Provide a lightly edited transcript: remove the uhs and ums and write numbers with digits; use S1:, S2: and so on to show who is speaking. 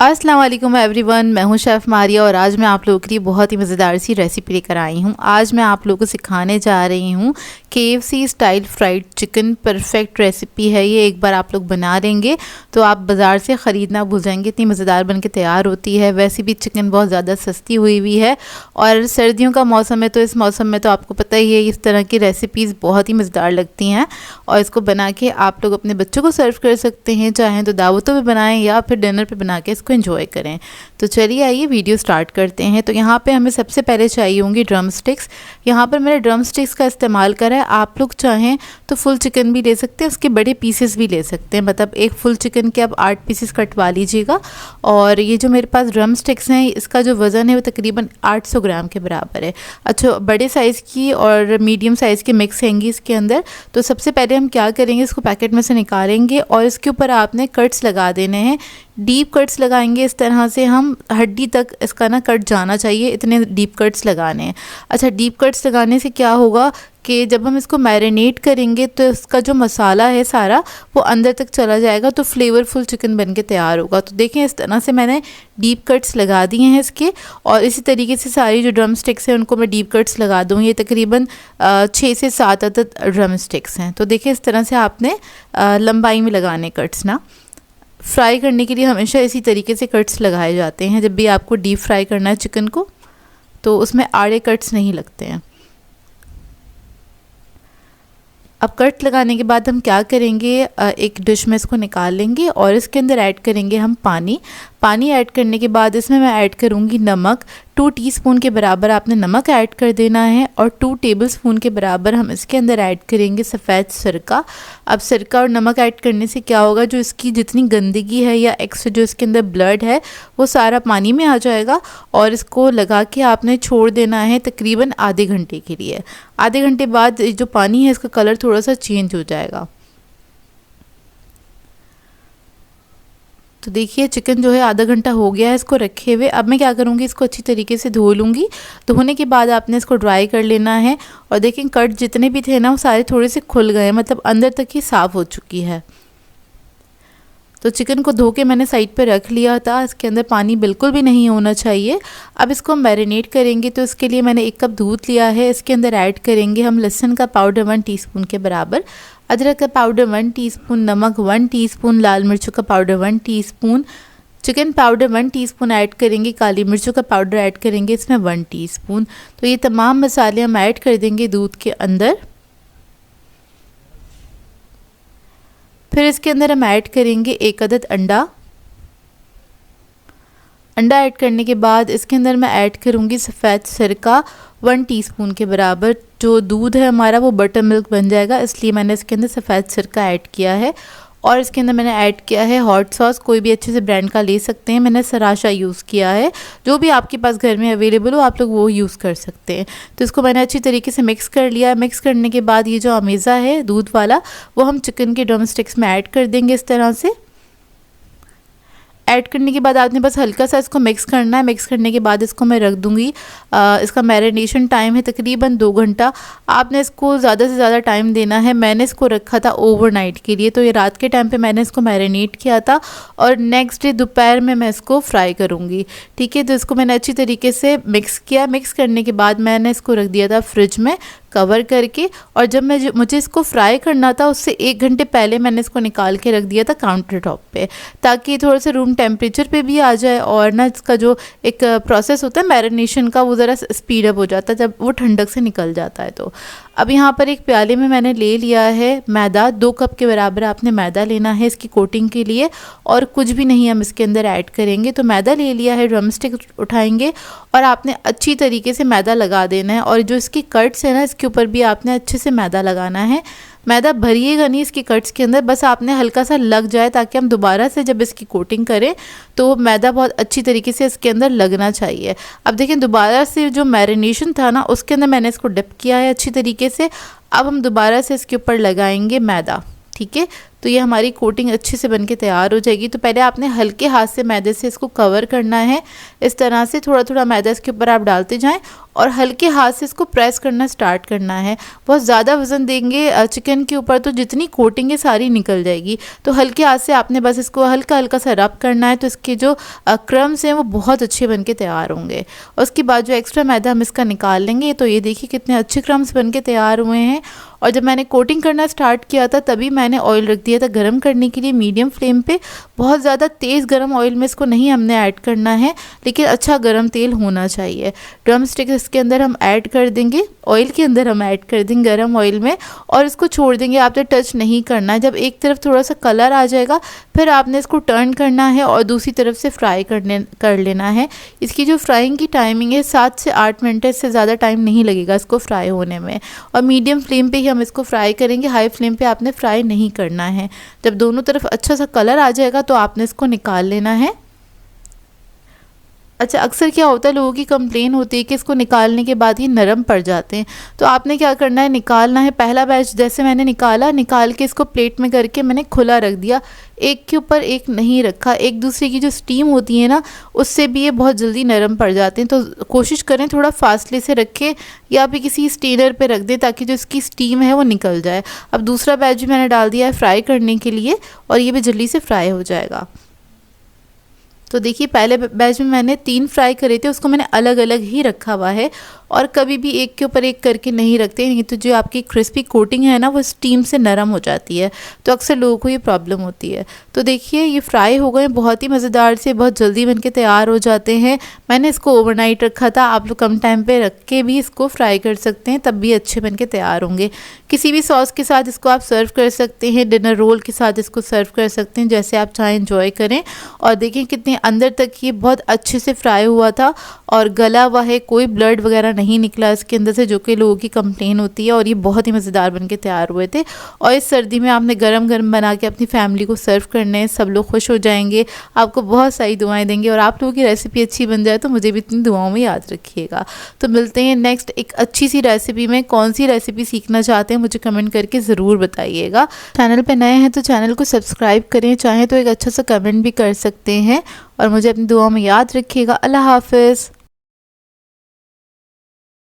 S1: अस्सलाम वालेकुम एवरीवन, मैं हूं शेफ़ मारिया और आज मैं आप लोगों के लिए बहुत ही मज़ेदार सी रेसिपी लेकर आई हूं। आज मैं आप लोगों को सिखाने जा रही हूं KFC style fried chicken. Perfect recipe है ये, एक बार आप लोग बना लेंगे तो आप बाज़ार से ख़रीदना भूल जाएंगे, इतनी मज़ेदार बन के तैयार होती है। वैसे भी चिकन बहुत ज़्यादा सस्ती हुई हुई है और सर्दियों का मौसम है, तो इस मौसम में तो आपको पता ही है इस तरह की रेसिपीज़ बहुत ही मज़ेदार लगती हैं और इसको बना के आप लोग अपने बच्चों को सर्व कर सकते हैं, चाहें तो दावतों में बनाएं या फिर डिनर पे बना के इसको एंजॉय करें। तो चलिए आइए वीडियो स्टार्ट करते हैं। तो यहाँ पे हमें सबसे पहले चाहिए होंगी ड्रम स्टिक्स। यहाँ पर मैंने ड्रम स्टिक्स का इस्तेमाल करा है। आप लोग चाहें तो फुल चिकन भी ले सकते हैं, उसके बड़े पीसेस भी ले सकते हैं, मतलब एक फुल चिकन के आप 8 पीसेस कटवा लीजिएगा। और ये जो मेरे पास ड्रम स्टिक्स हैं, इसका जो वज़न है वो तकरीबन 800 ग्राम के बराबर है। अच्छा, बड़े साइज़ की और मीडियम साइज़ की मिक्स हैंगी इसके अंदर। तो सबसे पहले हम क्या करेंगे, इसको पैकेट में से निकालेंगे और इसके ऊपर आपने कट्स लगा देने हैं। डीप कट्स लगाएंगे इस तरह से, हम हड्डी तक इसका ना कट जाना चाहिए, इतने डीप कट्स लगाने हैं। अच्छा, डीप कट्स लगाने से क्या होगा कि जब हम इसको मैरिनेट करेंगे तो इसका जो मसाला है सारा वो अंदर तक चला जाएगा, तो फ्लेवरफुल चिकन बन के तैयार होगा। तो देखें इस तरह से मैंने डीप कट्स लगा दिए हैं इसके, और इसी तरीके से सारी जो ड्रम स्टिक्स हैं उनको मैं डीप कट्स लगा दूँ। ये तकरीबन 6 से 7 अदद ड्रम स्टिक्स हैं। तो देखिए इस तरह से आपने लंबाई में लगाने कट्स ना। फ्राई करने के लिए हमेशा इसी तरीके से कट्स लगाए जाते हैं। जब भी आपको डीप फ्राई करना है चिकन को तो उसमें आड़े कट्स नहीं लगते हैं। अब कट लगाने के बाद हम क्या करेंगे, एक डिश में इसको निकाल लेंगे और इसके अंदर ऐड करेंगे हम पानी। पानी ऐड करने के बाद इसमें मैं ऐड करूँगी नमक। 2 टीस्पून के बराबर आपने नमक ऐड कर देना है और 2 टेबलस्पून के बराबर हम इसके अंदर ऐड करेंगे सफ़ेद सिरका। अब सिरका और नमक ऐड करने से क्या होगा, जो इसकी जितनी गंदगी है या एक्स्ट्रा जो इसके अंदर ब्लड है वो सारा पानी में आ जाएगा और इसको लगा के आपने छोड़ देना है तकरीबन आधे घंटे के लिए। आधे घंटे बाद जो पानी है इसका कलर थोड़ा सा चेंज हो जाएगा। तो देखिए चिकन जो है आधा घंटा हो गया है इसको रखे हुए। अब मैं क्या करूँगी, इसको अच्छी तरीके से धो लूँगी। धोने के बाद आपने इसको ड्राई कर लेना है और देखें कट जितने भी थे ना वो सारे थोड़े से खुल गए, मतलब अंदर तक ही साफ़ हो चुकी है। तो चिकन को धो के मैंने साइड पे रख लिया था, इसके अंदर पानी बिल्कुल भी नहीं होना चाहिए। अब इसको हम मैरिनेट करेंगे, तो इसके लिए मैंने 1 कप दूध लिया है। इसके अंदर ऐड करेंगे हम लहसुन का पाउडर 1 टीस्पून के बराबर, अदरक का पाउडर 1 टीस्पून, नमक 1 टीस्पून, लाल मिर्चों का powder 1 teaspoon, chicken powder 1 teaspoon add करेंगे, काली मिर्चों का पाउडर ऐड करेंगे इसमें 1 टीस्पून। तो ये तमाम मसाले हम ऐड कर देंगे दूध के अंदर। फिर इसके अंदर हम ऐड करेंगे 1 अदद अंडा। अंडा ऐड करने के बाद इसके अंदर मैं ऐड करूँगी सफ़ेद सिरका 1 टीस्पून के बराबर। जो दूध है हमारा वो बटर मिल्क बन जाएगा, इसलिए मैंने इसके अंदर सफ़ेद सिरका ऐड किया है। और इसके अंदर मैंने ऐड किया है हॉट सॉस, कोई भी अच्छे से ब्रांड का ले सकते हैं, मैंने सराशा यूज़ किया है। जो भी आपके पास घर में अवेलेबल हो आप लोग वो यूज़ कर सकते हैं। तो इसको मैंने अच्छी तरीके से मिक्स कर लिया। मिक्स करने के बाद ये जो अमेज़ा है दूध वाला वो हम चिकन के ड्रम स्टिक्स में ऐड कर देंगे इस तरह से। ऐड करने के बाद आपने बस हल्का सा इसको मिक्स करना है। मिक्स करने के बाद इसको मैं रख दूँगी। इसका मैरिनेशन टाइम है तकरीबन 2 घंटा। आपने इसको ज़्यादा से ज़्यादा टाइम देना है। मैंने इसको रखा था ओवरनाइट के लिए, तो ये रात के टाइम पे मैंने इसको मैरिनेट किया था और नेक्स्ट डे दोपहर में मैं इसको फ्राई करूँगी। ठीक है, तो इसको मैंने अच्छी तरीके से मिक्स किया। मिक्स करने के बाद मैंने इसको रख दिया था फ्रिज में कवर करके, और जब मुझे इसको फ्राई करना था उससे 1 घंटे पहले मैंने इसको निकाल के रख दिया था काउंटर टॉप पे, ताकि थोड़ा सा रूम टेम्परेचर पे भी आ जाए और ना इसका जो एक प्रोसेस होता है मैरिनेशन का वो ज़रा स्पीड अप हो जाता है जब वो ठंडक से निकल जाता है। तो अब यहाँ पर एक प्याले में मैंने ले लिया है मैदा, 2 कप के बराबर आपने मैदा लेना है इसकी कोटिंग के लिए, और कुछ भी नहीं हम इसके अंदर ऐड करेंगे। तो मैदा ले लिया है, ड्रम स्टिक उठाएंगे और आपने अच्छी तरीके से मैदा लगा देना है, और जो इसकी कट्स है ना इसके ऊपर भी आपने अच्छे से मैदा लगाना है। मैदा भरिएगा नहीं इसकी कट्स के अंदर, बस आपने हल्का सा लग जाए ताकि हम दोबारा से जब इसकी कोटिंग करें तो मैदा बहुत अच्छी तरीके से इसके अंदर लगना चाहिए। अब देखें दोबारा से जो मैरिनेशन था ना उसके अंदर मैंने इसको डिप किया है अच्छी तरीके से। अब हम दोबारा से इसके ऊपर लगाएंगे मैदा। ठीक है, तो ये हमारी कोटिंग अच्छे से बनके तैयार हो जाएगी। तो पहले आपने हल्के हाथ से मैदे से इसको कवर करना है, इस तरह से थोड़ा थोड़ा मैदा इसके ऊपर आप डालते जाएं और हल्के हाथ से इसको प्रेस करना स्टार्ट करना है। बहुत ज़्यादा वज़न देंगे चिकन के ऊपर तो जितनी कोटिंग है सारी निकल जाएगी। तो हल्के हाथ से आपने बस इसको हल्का हल्का सा रब करना है, तो इसके जो क्रम्स हैं वो बहुत अच्छे बन के तैयार होंगे। और उसके बाद जो एक्स्ट्रा मैदा हम इसका निकाल लेंगे। तो ये देखिए कितने अच्छे क्रम्स बन के तैयार हुए हैं। और जब मैंने कोटिंग करना स्टार्ट किया था तभी मैंने ऑयल रख दिया था गर्म करने के लिए मीडियम फ्लेम पे। बहुत ज़्यादा तेज़ गर्म ऑयल में इसको नहीं हमने ऐड करना है, लेकिन अच्छा गर्म तेल होना चाहिए। ड्रम स्टिक इसके अंदर हम ऐड कर देंगे, ऑयल के अंदर हम ऐड कर देंगे गर्म ऑयल में, और इसको छोड़ देंगे। आपने टच नहीं करना है। जब एक तरफ थोड़ा सा कलर आ जाएगा फिर आपने इसको टर्न करना है और दूसरी तरफ से फ्राई कर लेना है। इसकी जो फ्राइंग की टाइमिंग है 7 से 8 मिनट, इससे ज़्यादा टाइम नहीं लगेगा इसको फ्राई होने में। और मीडियम फ्लेम पे ही हम इसको फ्राई करेंगे, हाई फ्लेम पे आपने फ्राई नहीं करना है। जब दोनों तरफ अच्छा सा कलर आ जाएगा तो आपने इसको निकाल लेना है। अच्छा, अक्सर क्या होता है लोगों की कंप्लेन होती है कि इसको निकालने के बाद ये नरम पड़ जाते हैं। तो आपने क्या करना है, निकालना है। पहला बैच जैसे मैंने निकाल के इसको प्लेट में करके मैंने खुला रख दिया, एक के ऊपर एक नहीं रखा। एक दूसरे की जो स्टीम होती है ना उससे भी ये बहुत जल्दी नरम पड़ जाते हैं। तो कोशिश करें थोड़ा फासले से रखें या फिर किसी स्टेनर पे रख दें ताकि जो इसकी स्टीम है वो निकल जाए। अब दूसरा बैच भी मैंने डाल दिया है फ्राई करने के लिए और ये भी जल्दी से फ्राई हो जाएगा। तो देखिए पहले बैच में मैंने 3 फ्राई करे थे, उसको मैंने अलग अलग ही रखा हुआ है और कभी भी एक के ऊपर एक करके नहीं रखते, नहीं तो जो आपकी क्रिस्पी कोटिंग है ना वो स्टीम से नरम हो जाती है। तो अक्सर लोगों को ये प्रॉब्लम होती है। तो देखिए ये फ्राई हो गए, बहुत ही मज़ेदार से, बहुत जल्दी बनके तैयार हो जाते हैं। मैंने इसको ओवरनाइट रखा था, आप लोग कम टाइम पे रख के भी इसको फ्राई कर सकते हैं, तब भी अच्छे बनके तैयार होंगे। किसी भी सॉस के साथ इसको आप सर्व कर सकते हैं, डिनर रोल के साथ इसको सर्व कर सकते हैं, जैसे आप चाहें एंजॉय करें। और देखें कितने अंदर तक ये बहुत अच्छे से फ्राई हुआ था और गला हुआ है, कोई ब्लड वगैरह नहीं निकला इसके अंदर से, जो कि लोगों की कंप्लेन होती है। और ये बहुत ही मज़ेदार बनके तैयार हुए थे। और इस सर्दी में आपने गरम गरम बना के अपनी फैमिली को सर्व करने हैं, सब लोग खुश हो जाएंगे, आपको बहुत सारी दुआएं देंगे। और आप लोगों की रेसिपी अच्छी बन जाए तो मुझे भी इतनी दुआओं में याद रखिएगा। तो मिलते हैं नेक्स्ट एक अच्छी सी रेसिपी में। कौन सी रेसिपी सीखना चाहते हैं मुझे कमेंट करके ज़रूर बताइएगा। चैनल पे नए हैं तो चैनल को सब्सक्राइब करें, चाहें तो एक अच्छा सा कमेंट भी कर सकते हैं। और मुझे अपनी दुआओं में याद रखिएगा। अल्लाह हाफ़िज़।